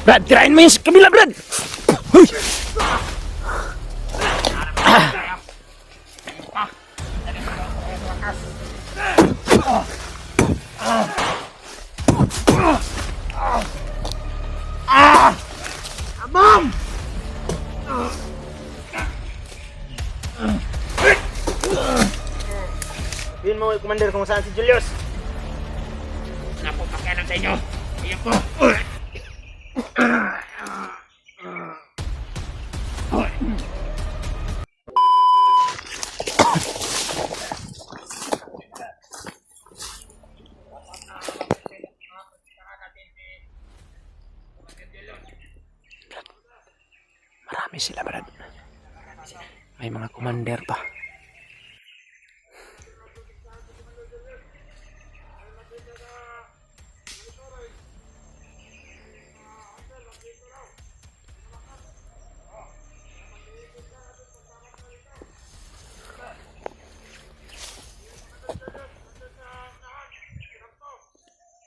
Brad, tirahin mo yun sa kabila, Brad! Huy! Amam! Sabihin mo, Commander, kung saan si Julius. Wala po pakialam sa inyo. Ayan po. Marami sila, Brad. May mga commander pa.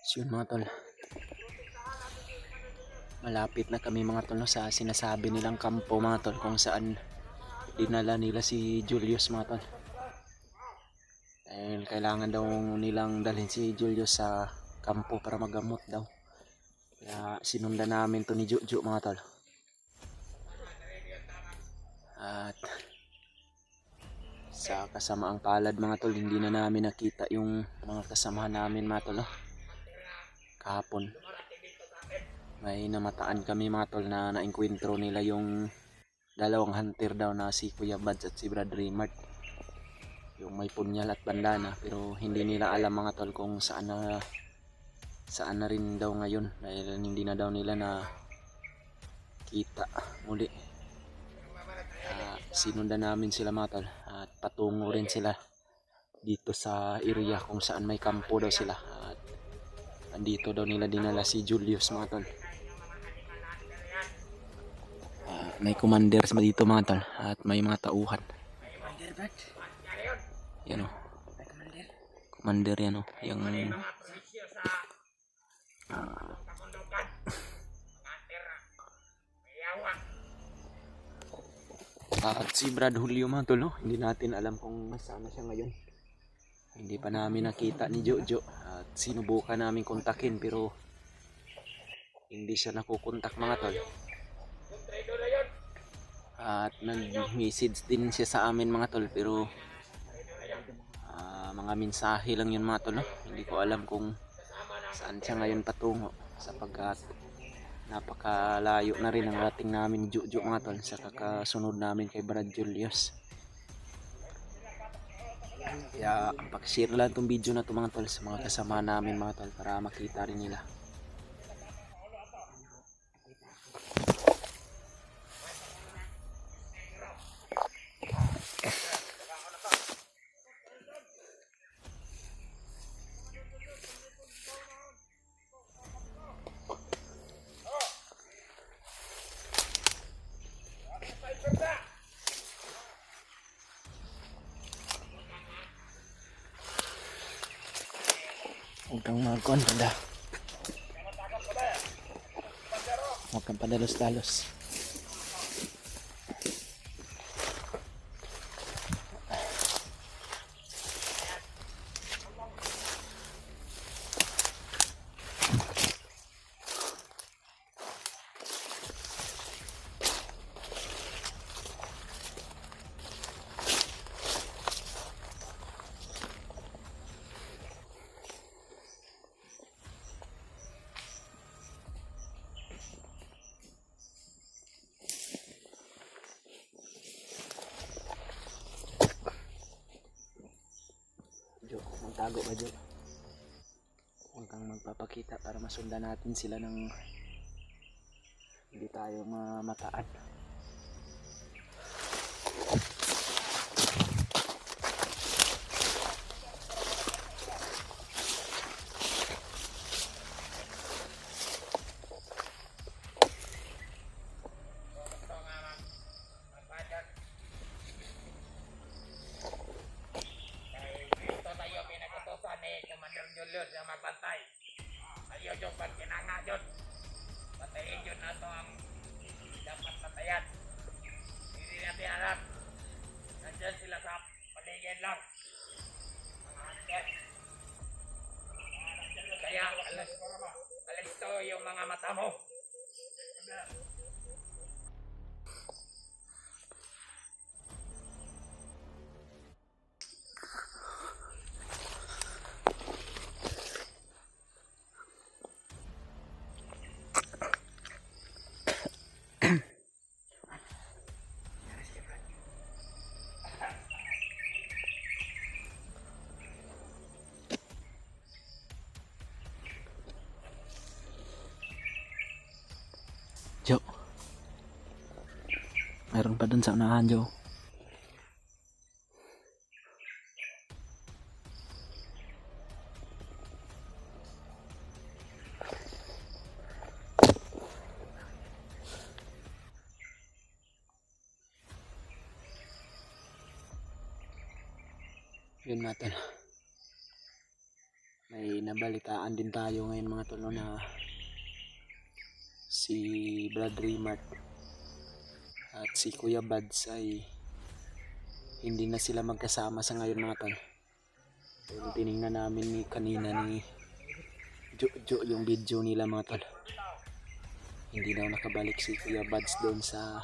So yun mga tol, malapit na kami mga tol sa sinasabi nilang kampo mga tol, kung saan dinala nila si Julius mga tol. Dahil kailangan daw nilang dalhin si Julius sa kampo para magamot daw. Kaya sinundan namin to ni Juju mga tol. At sa kasamaang palad mga tol, hindi na namin nakita yung mga kasamahan namin mga tol. Kahapon may namataan kami mga tol na naengkwentro nila yung dalawang hunter daw na si Kuya Bads at si Brad Raymart, yung may punyal at bandana, pero hindi nila alam mga tol kung saan na rin daw ngayon dahil hindi na daw nila na kita muli. Sinundan namin sila mga tol at patungo rin sila dito sa area kung saan may kampo daw sila. At andito daw nila dinala si Julius mga tol. May commanders dito mga tol at may mga tauhan. Yan o. Commander yan o. Yung at si Brad Julio mga tol, no? Hindi natin alam kung nasaan na siya ngayon. Hindi pa namin nakita ni Jojo at sinubukan namin kontakin pero hindi siya nakukontak mga tol. At nag-message din siya sa amin mga tol pero mga mensahe lang yun mga tol, no? Hindi ko alam kung saan siya ngayon patungo sapagkat napakalayo na rin ang rating namin Jojo mga tol sa kakasunod namin kay Brad Julius. Kaya pag-share lang itong video na ito mga tol sa mga kasama namin mga tol para makita rin nila. Huwag kang magkontrada. Huwag kang padalos-dalos. Magtago ka dyan. Huwag kang magpapakita para masundan natin sila ng hindi tayo mamataan. Julius yang magbantay. Ayaw yung pagkinanga yun. Ay yun na to ang dapat patayan. Hindi natin alam. Nandyan sila sa paligid lang. Mga hunter. Kaya alis to yung mga mata mo. Jo. Meron pa dun sa unahan, Jo. Yun natin. May nabalitaan din tayo ngayon mga tol na si Brad Rimart at si Kuya Bads ay hindi na sila magkasama sa ngayon mga tol. Pero tinignan namin ni kanina ni Jo yung video nila mga tol. Hindi daw nakabalik si Kuya Bads doon sa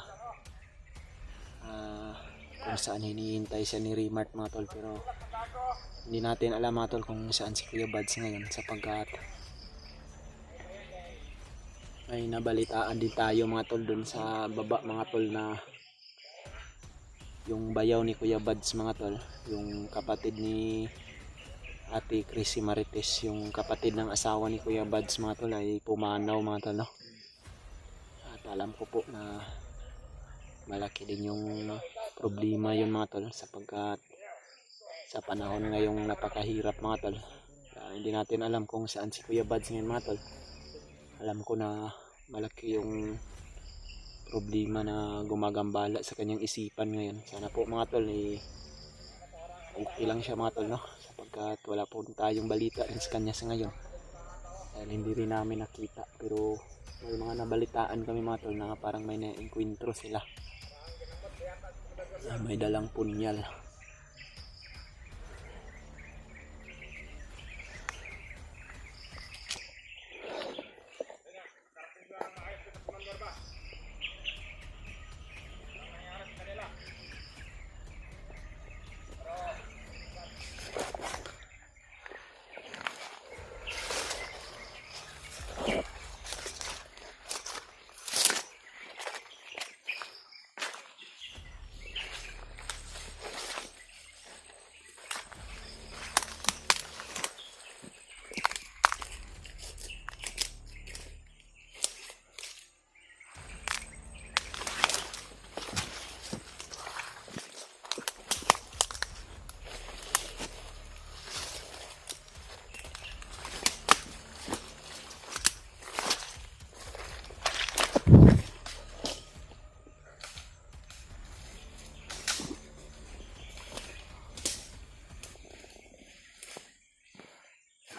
kung saan hinihintay siya ni Rimart mga tol, pero hindi natin alam mga tol kung saan si Kuya Bads ngayon sapagkat may nabalitaan din tayo mga tol doon sa baba mga tol na yung bayaw ni Kuya Bads mga tol, yung kapatid ni Ate Chrissy Marites, yung kapatid ng asawa ni Kuya Bads mga tol ay pumanaw mga tol, no? At alam ko po na malaki din yung problema yun mga tol sapagkat sa panahon ngayong napakahirap mga tol. Hindi natin alam kung saan si Kuya Bads ngayon mga tol. Alam ko na malaki yung problema na gumagambala sa kanyang isipan ngayon. Sana po mga tol okay lang siya mga tol, no? Sapagkat wala po tayong balita rin sa kanya sa ngayon. Dahil hindi rin namin nakita, pero may mga nabalitaan kami mga tol na parang may na-encuentro sila. May dalang punyal.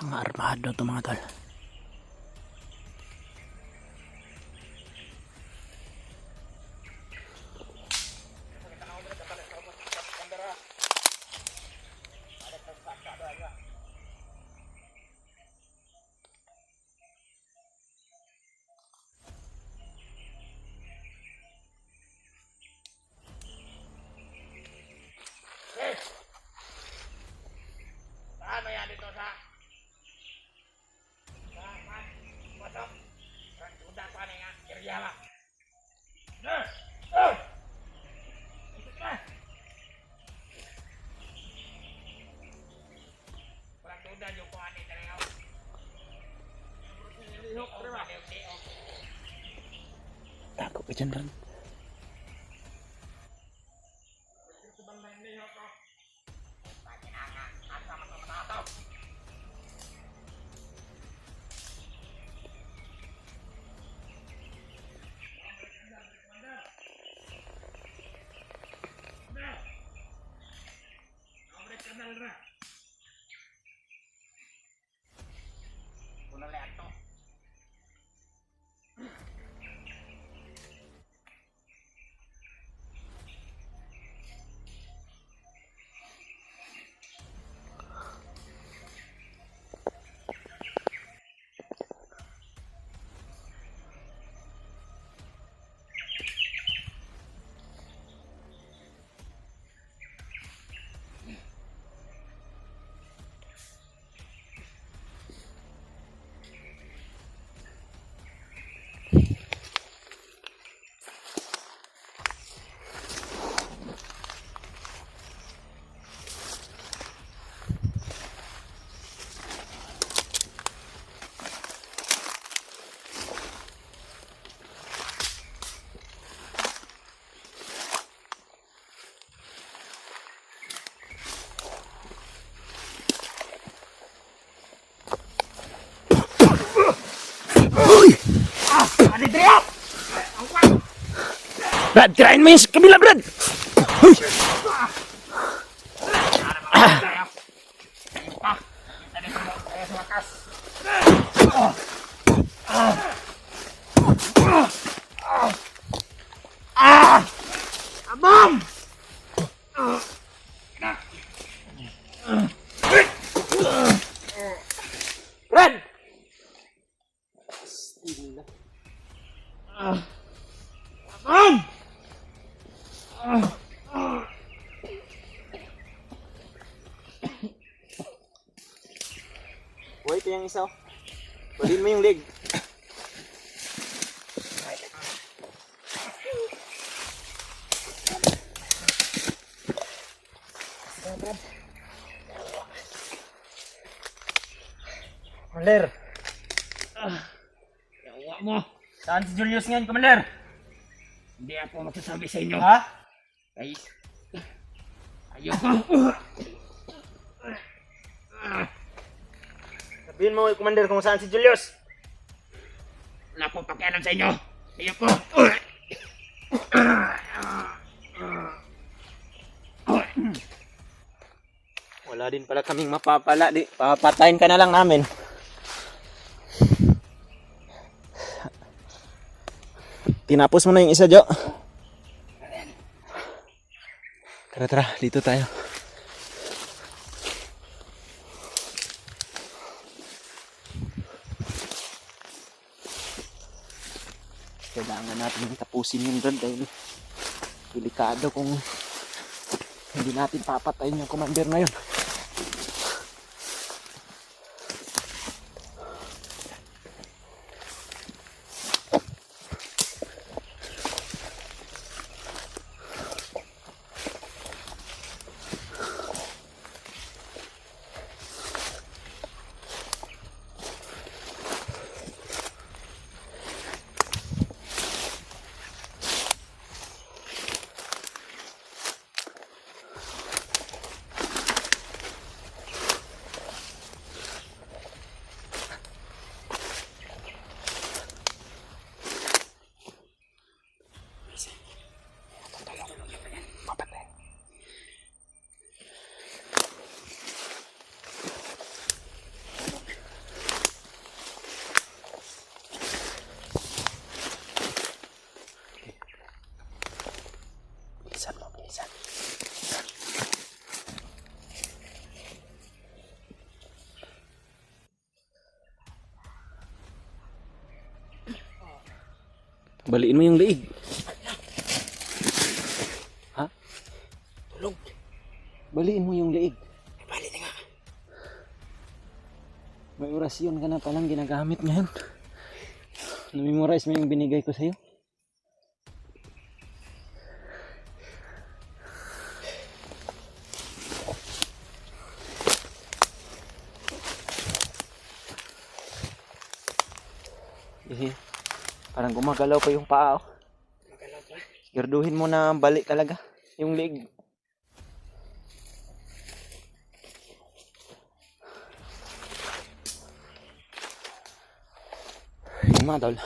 Mga armado to mga tol. Saan mo yan dito sa pasok? Sudah pa na nga, area ba? Walang duda yung kuhan ni Talayaw. Tago ka dyan lang. Una le ato. si Trio! Brad, tirain mo yung kabila, Brad! Uy! Abang! Brad! Abang! Buhay ito yung isa. Balin mo yung leg. Commander, Yawa mo! saan si Julius ngayon, Commander? Hindi ako magsasabi sa inyo. Ha? Ay, ayoko. Sabihin mo, Commander, kung saan si Julius. Wala po pakialam sa inyo. Ayoko. Wala din pala kaming mapapala. Di, papatayin ka na lang namin. Tinapos mo na yung isa, Jo. Tara, tara. Dito tayo. Kailangan natin tapusin yung Brad dahil delikado kung hindi natin papatayin yung commander na yun. Bilisan mo, bilisan. Baliin mo yung liig. Ha? Tulog. Baliin mo yung liig. Bali na nga. May orasyon ka na palang ginagamit ngayon. Namemorize mo yung binigay ko sa'yo. Parang gumagalaw pa yung paa. Oh. Magalaw pa. Garduhin mo na balik talaga yung leg. Yung mga tol,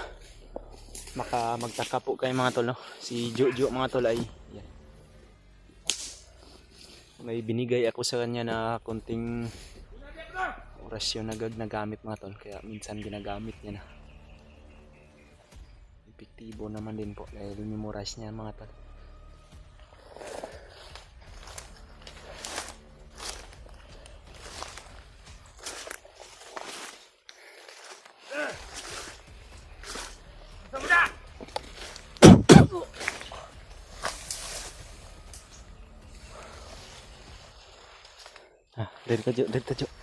baka magtaka po kayo mga tol, no? Si Jojo mga tol ay yan. May binigay ako sa kanya na konting orasyon na nagamit mga tol, kaya minsan ginagamit niya na. Epektibo naman din po dahil memorize niya mga tol. Dari tajuk.